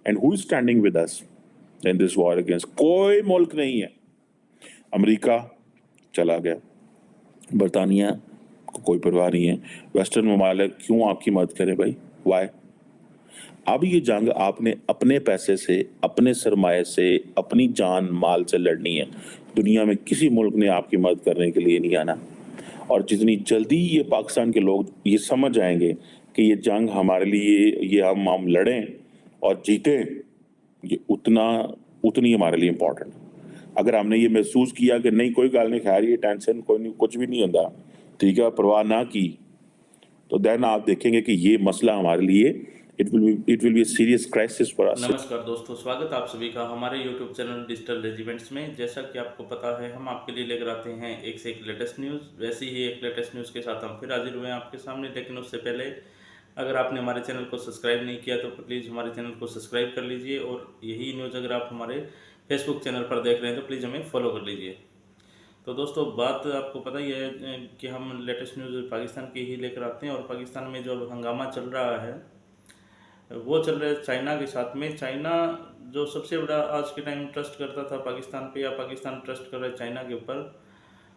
And who is standing with us in this war against? कोई मुल्क नहीं है। अमेरिका चला गया, बरतानिया को कोई परवाह नहीं है, वेस्टर्न ममालिक क्यों आपकी मदद करें भाई? वाई? अब ये जंग आपने अपने पैसे से, अपने सरमाए से, अपनी जान माल से लड़नी है। दुनिया में किसी मुल्क ने आपकी मदद करने के लिए नहीं आना। और जितनी जल्दी ये पाकिस्तान के लोग ये समझ आएंगे कि ये जंग हमारे लिए, ये हम लड़ें और जीतें, ये उतनी हमारे लिए इम्पोर्टेंट। अगर हमने ये महसूस किया कि नहीं कोई गल नहीं, खैर ये टेंशन कोई नहीं, कुछ भी नहीं होता, ठीक है, परवाह ना की, तो देन आप देखेंगे कि ये मसला हमारे लिए it will be serious crisis for us. नमस्कार दोस्तों, स्वागत आप सभी का हमारे YouTube चैनल डिजिटल रेजिमेंट्स में। जैसा कि आपको पता है, हम आपके लिए लेकर आते हैं एक से एक लेटेस्ट न्यूज़। वैसे ही एक लेटेस्ट न्यूज़ के साथ हम फिर हाजिर हुए हैं आपके सामने। लेकिन उससे पहले अगर आपने हमारे चैनल को सब्सक्राइब नहीं किया तो प्लीज़ हमारे चैनल को सब्सक्राइब कर लीजिए। और यही न्यूज़ अगर आप हमारे फेसबुक चैनल पर देख रहे हैं तो प्लीज़ हमें फॉलो कर लीजिए। तो दोस्तों, बात आपको पता ही है कि हम लेटेस्ट न्यूज़ पाकिस्तान की ही लेकर आते हैं। और पाकिस्तान में जो हंगामा चल रहा है वो चल रहा है चाइना के साथ में। चाइना जो सबसे बड़ा आज के टाइम ट्रस्ट करता था पाकिस्तान पे, या पाकिस्तान ट्रस्ट कर रहा है चाइना के ऊपर।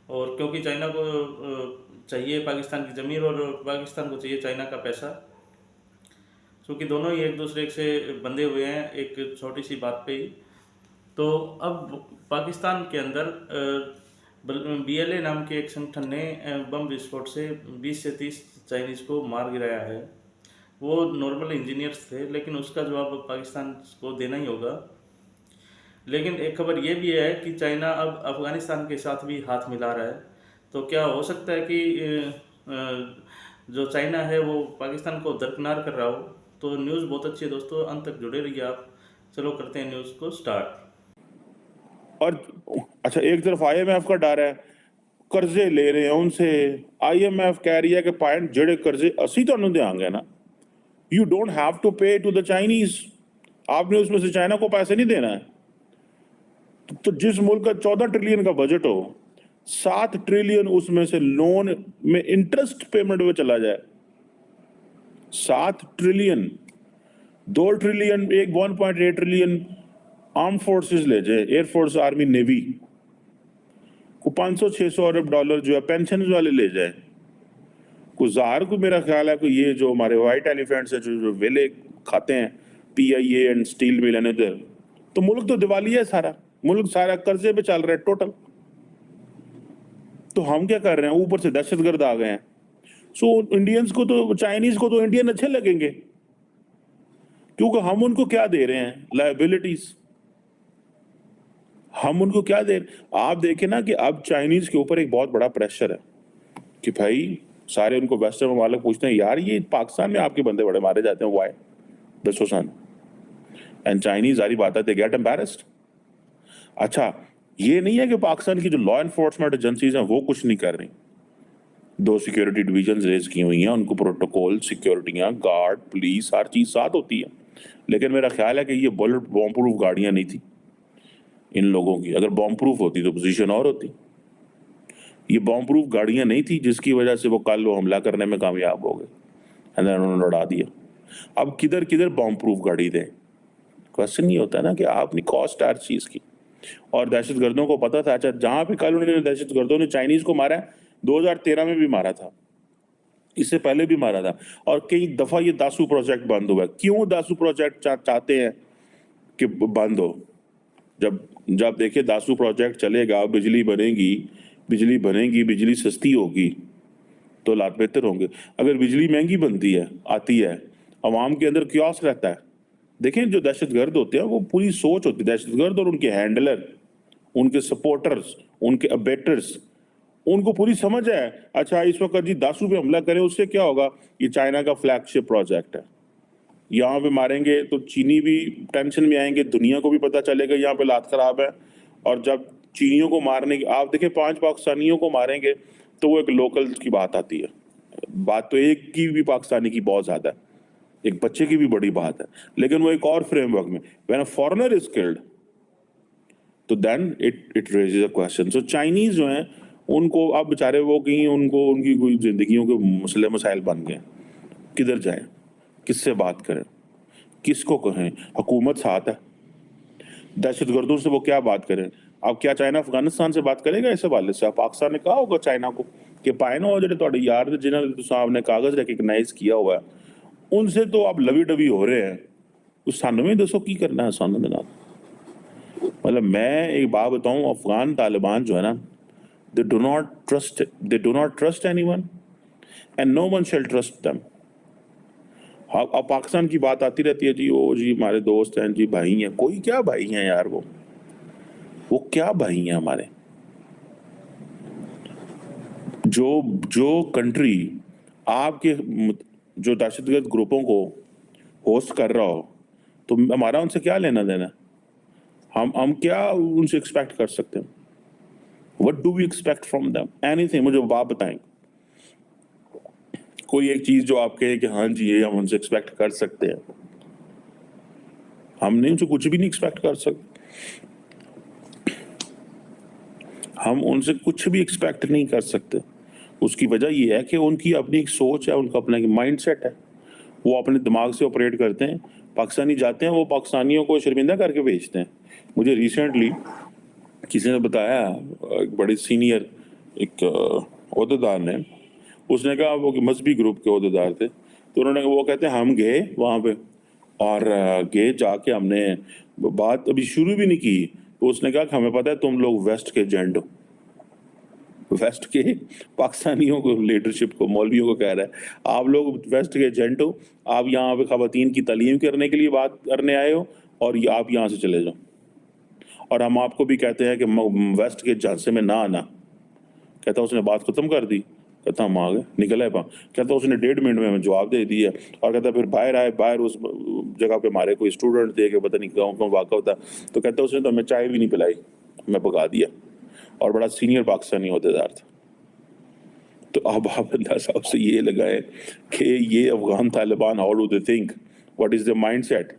और क्योंकि चाइना को चाहिए पाकिस्तान की ज़मीन और पाकिस्तान को चाहिए चाइना का पैसा, क्योंकि दोनों ही एक दूसरे से बंधे हुए हैं एक छोटी सी बात पे ही। तो अब पाकिस्तान के अंदर BLA नाम के एक संगठन ने बम विस्फोट से 20 से 30 चाइनीज़ को मार गिराया है। वो नॉर्मल इंजीनियर्स थे, लेकिन उसका जवाब पाकिस्तान को देना ही होगा। लेकिन एक खबर ये भी है कि चाइना अब अफ़गानिस्तान के साथ भी हाथ मिला रहा है। तो क्या हो सकता है कि जो चाइना है वो पाकिस्तान को दरकिनार कर रहा हो? तो न्यूज़ बहुत अच्छी है दोस्तों, अंत तक जुड़े रहिए आप। चलो करते हैं न्यूज़ को स्टार्ट। और अच्छा, एक तरफ IMF का डर है, कर्जे ले रहे हैं उनसे, IMF कह रही है कि पॉइंट जेड़े कर्जे असी तुहानू देंगे ना, यू डोंट हैव टू पे टू द चाइनीज, आपने उसमें से चाइना को पैसे नहीं देना है। तो जिस मुल्क का 14 ट्रिलियन का बजट हो, 7 ट्रिलियन उसमें से लोन में इंटरेस्ट पेमेंट में चला जाए, 7 ट्रिलियन, 2 ट्रिलियन, एक 1.8 ट्रिलियन आर्म फोर्सेस ले जाए, एयरफोर्स, आर्मी, नेवी को 500-600 अरब डॉलर जो है पेंशन वाले ले जाए, को जार को, मेरा ख्याल है कि ये जो हमारे व्हाइट एलिफेंट्स है जो वेले खाते हैं, PIA and steel mill and इधर, तो मुल्क तो दिवालिया है, सारा मुल्क सारा कर्जे पे चल रहा है टोटल। तो हम क्या कर रहे हैं, ऊपर से दहशतगर्द आ गए हैं। सो इंडियंस को तो, चाइनीज को तो इंडियन अच्छे लगेंगे, क्योंकि हम उनको क्या दे रहे हैं, लायबिलिटीज। हम उनको क्या दे रहे, आप देखें ना कि अब चाइनीज के ऊपर एक बहुत बड़ा प्रेशर है कि भाई सारे उनको वेस्टर्न ममालिक पूछते हैं, यार ये पाकिस्तान में आपके बंदे बड़े मारे जाते हैं, वाई दसो सन? एंड चाइनीज सारी बात है, दे गेट एम्बैरेस्ड। अच्छा, ये नहीं है कि पाकिस्तान की जो लॉ एनफोर्समेंट एजेंसीज हैं वो कुछ नहीं कर रही। 2 सिक्योरिटी डिवीजन रेज की हुई हैं, उनको प्रोटोकॉल, सिक्योरिटियां, गार्ड, पुलिस, हर चीज साथ होती है। लेकिन मेरा ख्याल है कि ये बुलेट बॉम्ब प्रूफ गाड़ियां नहीं थी इन लोगों की। अगर बॉम्ब प्रूफ होती तो पोजीशन और होती। ये बॉम्ब प्रूफ गाड़ियां नहीं थी, जिसकी वजह से वो कल वो हमला करने में कामयाब हो गए, उन्होंने उड़ा दिया। अब किधर किधर बॉम्ब प्रूफ गाड़ी दें? क्वेश्चन ये होता है ना कि आपने कॉस्ट हर चीज की। और दहशतगर्दों को पता था, अच्छा जहां पे कल उन्होंने दहशतगर्दों ने चाइनीज को मारा है, 2013 में भी मारा था, इससे पहले भी मारा था, और कई दफा ये दासू प्रोजेक्ट बंद हुआ। क्यों दासू प्रोजेक्ट चाहते हैं कि बंद हो? जब जब देखिए दासू प्रोजेक्ट चलेगा, बिजली बनेगी, बिजली सस्ती होगी तो लात बेहतर होंगे। अगर बिजली महंगी बनती है, आती है, अवाम के अंदर क्योस रहता है। देखें, जो दहशतगर्द होते हैं वो पूरी सोच होती है, दहशतगर्द और उनके हैंडलर, उनके सपोर्टर्स, उनके अबेटर्स, उनको पूरी समझ है। अच्छा, इस वक्त जी दासू पे हमला करें, उससे क्या होगा? ये चाइना का फ्लैगशिप प्रोजेक्ट है, यहाँ पे मारेंगे तो चीनी भी टेंशन में आएंगे, दुनिया को भी पता चलेगा यहाँ पे हालात खराब है। और जब चीनियों को मारने की, आप देखें 5 पाकिस्तानियों को मारेंगे तो वो एक लोकल की बात आती है। बात तो एक की भी पाकिस्तानी की बहुत ज्यादा है, एक बच्चे की भी बड़ी बात है, लेकिन वो एक और फ्रेमवर्क में, when a foreigner is killed, तो then it raises a question. So Chinese जो हैं उनको अब बेचारे वो कहीं, उनको उनकी कोई जिंदगियों के मसले मसाइल बन गए, किधर जाएं, किससे बात करें, किसको कहें? हुकूमत साथ है, दहशतगर्दों से वो क्या बात करें? अब क्या चाइना अफगानिस्तान से बात करेगा इस हवाले से? अब पाकिस्तान ने कहा होगा चाइना को कि पाए ना जो तुहाडे यार ने जिन्होंने साहब ने कागज रिकग्नाइज किया हुआ है, उनसे तो आप लवी डवी हो रहे हैं, तो सानू भी दसो की करना है सानू दे नाल। मतलब मैं एक बात बताऊं, अफगान तालिबान जो है ना, they do not trust anyone and no one shall trust them. अब पाकिस्तान की बात आती रहती है, जी वो जी हमारे दोस्त हैं, जी भाई हैं। कोई क्या भाई हैं यार, वो क्या भाई हैं हमारे? जो जो कंट्री आपके जो दहशतगर्द ग्रुपों को होस्ट कर रहा हो, तो हमारा उनसे क्या लेना देना? हम क्या उनसे एक्सपेक्ट कर सकते हैं? What do we expect from them? Anything, मुझे आप बताएं कोई एक चीज जो आप कहें कि हाँ जी ये हम उनसे एक्सपेक्ट कर सकते हैं। हम नहीं, उनसे कुछ भी नहीं एक्सपेक्ट कर सकते। हम उनसे कुछ भी एक्सपेक्ट नहीं कर सकते। उसकी वजह यह है कि उनकी अपनी एक सोच है, उनका अपना एक माइंडसेट है, वो अपने दिमाग से ऑपरेट करते हैं। पाकिस्तानी जाते हैं, वो पाकिस्तानियों को शर्मिंदा करके भेजते हैं। मुझे रिसेंटली किसी ने बताया, एक बड़े सीनियर एक ओहदेदार ने, उसने कहा वो मजहबी ग्रुप के ओहदेदार थे, तो उन्होंने वो कहते हैं हम गए वहाँ पे और गए जाके हमने बात अभी शुरू भी नहीं की, तो उसने कहा कि हमें पता है तुम लोग वेस्ट के एजेंट हो। वेस्ट के पाकिस्तानियों को, लीडरशिप को, मौलवियों को कह रहा है आप लोग वेस्ट के एजेंट हो, आप यहाँ पे खवातीन की तालीम करने के लिए बात करने आए हो और ये आप यहाँ से चले जाओ। और हम आपको भी कहते हैं कि वेस्ट के झांसे में ना आना। कहता उसने बात खत्म कर दी, कहता हम आ गए, निकल आए वहाँ। कहता उसने 1.5 मिनट में हमें जवाब दे दिया। और कहता फिर बाहर आए, बाहर उस जगह पे हमारे कोई स्टूडेंट थे कि पता नहीं गाँव कौन वाक़ा होता, तो कहता उसने तो हमें चाय भी नहीं पिलाई, हमें भगा दिया। और बड़ा सीनियर पाकिस्तानी ओहदेदार था। तो अब आप अल्लाह साहब से ये लगाए कि ये Afghan Taliban, how do they think, what is the mindset?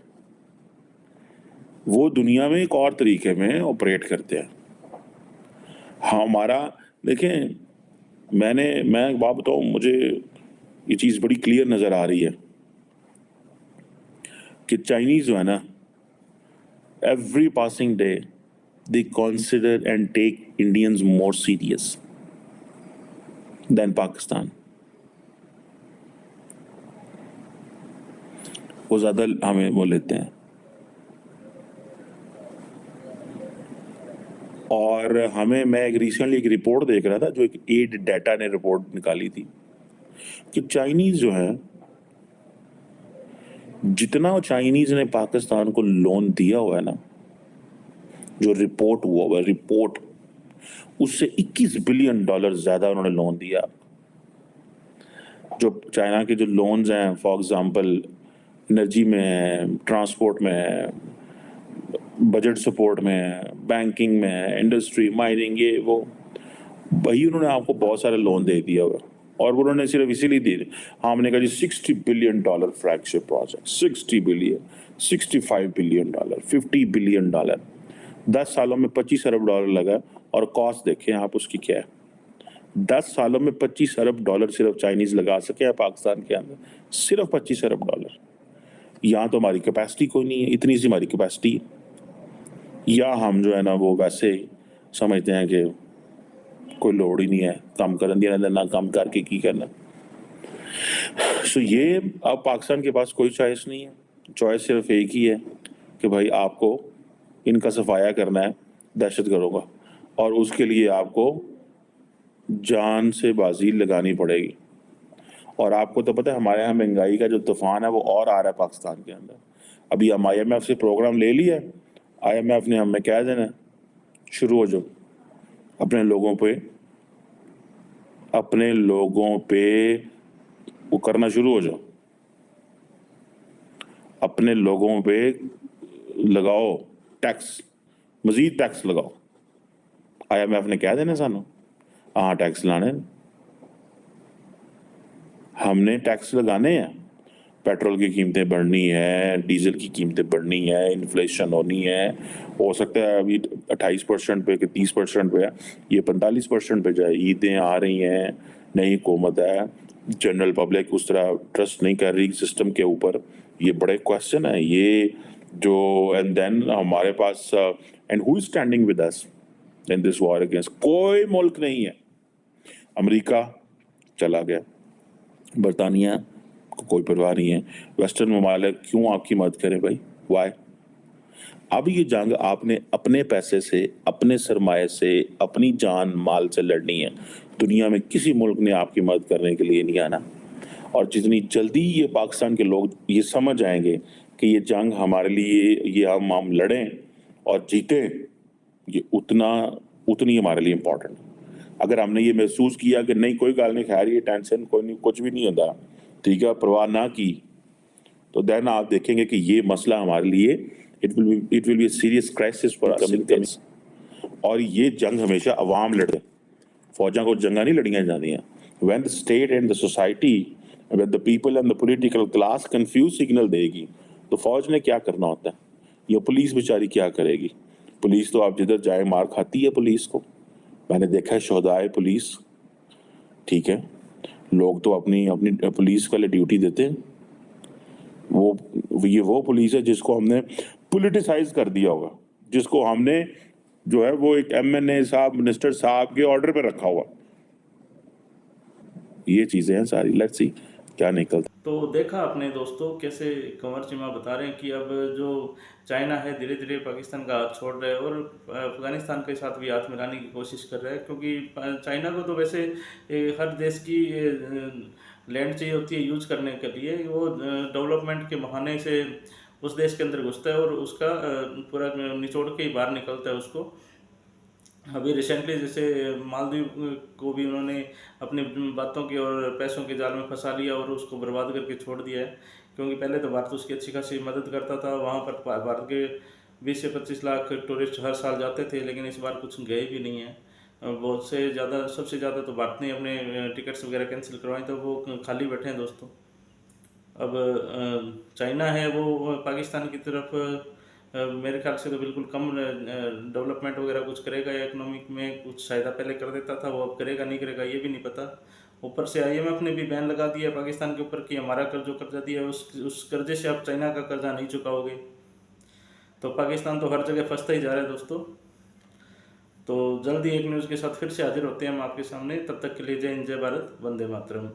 वो दुनिया में एक और तरीके में ऑपरेट करते हैं। हमारा देखें, मैं एक बात बताऊं, मुझे ये चीज़ बड़ी क्लियर नज़र आ रही है कि चाइनीज़ जो है ना, every passing day they consider and take Indians more serious than Pakistan. वो ज़्यादा हमें वो लेते हैं। और हमें, मैं एक रिसेंटली एक रिपोर्ट देख रहा था, जो एक एड डाटा ने रिपोर्ट निकाली थी कि चाइनीज जो है, जितना चाइनीज ने पाकिस्तान को लोन दिया हुआ है ना, जो रिपोर्ट हुआ हुआ रिपोर्ट, उससे 21 बिलियन डॉलर ज्यादा उन्होंने लोन दिया। जो चाइना के जो लोन्स हैं, फॉर एग्जांपल एनर्जी में, ट्रांसपोर्ट में, बजट सपोर्ट में, बैंकिंग में, इंडस्ट्री, माइनिंग, ये वो, वही उन्होंने आपको बहुत सारे लोन दे दिया हुआ। और उन्होंने सिर्फ इसीलिए दिए, हमने कहा जी 60 billion dollar flagship project, 60 billion, 65 billion dollar, 50 billion dollar, 10 सालों में 25 अरब डॉलर लगा। और कॉस्ट देखें आप उसकी क्या है, 10 सालों में 25 अरब डॉलर सिर्फ चाइनीज लगा सके हैं पाकिस्तान के अंदर, सिर्फ 25 अरब डॉलर। यहाँ तो हमारी कैपेसिटी कोई नहीं है, इतनी सी हमारी कैपेसिटी है। या हम जो है ना वो वैसे समझते हैं कि कोई लोड़ ही नहीं है काम करन दिया ना, काम करके की करना। सो ये अब पाकिस्तान के पास कोई चॉइस नहीं है, चॉइस सिर्फ एक ही है कि भाई आपको इनका सफाया करना है दहशतगर्दों का, और उसके लिए आपको जान से बाजी लगानी पड़ेगी। और आपको तो पता है हमारे यहाँ महंगाई का जो तूफान है वो और आ रहा है पाकिस्तान के अंदर। अभी हम IMF से प्रोग्राम ले लिया, IMF ने हमें कह देना शुरू हो जाओ, अपने लोगों पे वो करना शुरू हो जाओ, अपने लोगों पे लगाओ टैक्स, मजीद टैक्स लगाओ। IMF ने कह देना सानू हाँ टैक्स लाने, हमने टैक्स लगाने हैं। पेट्रोल की कीमतें बढ़नी है, डीजल की कीमतें बढ़नी है, इन्फ्लेशन होनी है, हो सकता है अभी 28% पे कि 30% पे है, ये 45% पे जाए। ईदें आ रही हैं, नई हुकूमत है, जनरल पब्लिक उस तरह ट्रस्ट नहीं कर रही सिस्टम के ऊपर, ये बड़े क्वेश्चन है ये जो। एंड देन हमारे पास and who is standing with us in this war against? कोई मुल्क नहीं है। अमेरिका चला गया, बरतानिया को कोई परवाह नहीं है, वेस्टर्न ममालिक क्यों आपकी मदद करें भाई? वाई? अब ये जंग आपने अपने पैसे से, अपने सरमाए से, अपनी जान माल से लड़नी है। दुनिया में किसी मुल्क ने आपकी मदद करने के लिए नहीं आना। और जितनी जल्दी ये पाकिस्तान के लोग ये समझ आएंगे कि ये जंग हमारे लिए, ये हम लड़ें और जीतें, ये उतनी हमारे लिए इम्पोर्टेंट। अगर हमने ये महसूस किया कि नहीं कोई गल नहीं, खैर ये टेंशन कोई नहीं, कुछ भी नहीं होता, ठीक है, परवाह ना की, तो देन आप देखेंगे कि ये मसला हमारे लिए it will be serious crisis for us. और ये जंग हमेशा अवाम लड़े, फौजा को जंगा नहीं लड़ियां जाती हैं। When the state and the society, when the people and the political class confuse signal देगी, तो फौज ने क्या करना होता है, या पुलिस बेचारी क्या करेगी? पुलिस तो आप जिधर जाए मार खाती है पुलिस को। मैंने देखा है शोहदाए पुलिस, ठीक है, लोग तो अपनी अपनी पुलिस वाले ड्यूटी देते हैं। वो पुलिस है जिसको हमने पॉलिटिसाइज कर दिया होगा, जिसको हमने जो है वो एक एमएनए साहब, मिनिस्टर साहब के ऑर्डर पे रखा हुआ। ये चीजें हैं सारी, लेट्स सी क्या निकलता। तो देखा आपने दोस्तों कैसे कंवर चिमा बता रहे हैं कि अब जो चाइना है धीरे धीरे पाकिस्तान का हाथ छोड़ रहा है और अफगानिस्तान के साथ भी हाथ मिलाने की कोशिश कर रहा है, क्योंकि चाइना को तो वैसे हर देश की लैंड चाहिए होती है यूज करने के लिए। वो डेवलपमेंट के बहाने से उस देश के अंदर घुसता है और उसका पूरा निचोड़ के ही बाहर निकलता है उसको। अभी रिसेंटली जैसे मालदीव को भी उन्होंने अपनी बातों के और पैसों के जाल में फंसा लिया और उसको बर्बाद करके छोड़ दिया है, क्योंकि पहले तो भारत उसकी अच्छी खासी मदद करता था। वहाँ पर भारत के 20 से 25 लाख टूरिस्ट हर साल जाते थे, लेकिन इस बार कुछ गए भी नहीं हैं। बहुत से ज़्यादा, सबसे ज़्यादा तो भारत ने अपने टिकट्स वगैरह कैंसिल करवाए, तो वो खाली बैठे हैं दोस्तों। अब चाइना है वो पाकिस्तान की तरफ मेरे ख्याल से तो बिल्कुल कम डेवलपमेंट वगैरह कुछ करेगा, या इकोनॉमिक में कुछ शायद पहले कर देता था, वो अब करेगा नहीं करेगा ये भी नहीं पता। ऊपर से आईएमएफ ने भी बैन लगा दिया पाकिस्तान के ऊपर कि हमारा कर्जा दिया है उस कर्जे से आप चाइना का कर्जा नहीं चुकाओगे। तो पाकिस्तान तो हर जगह फंसता ही जा रहा है दोस्तों। तो जल्दी एक न्यूज़ के साथ फिर से हाजिर होते हैं हम आपके सामने, तब तक के लिए जय हिंद, जय भारत, वंदे मातरम।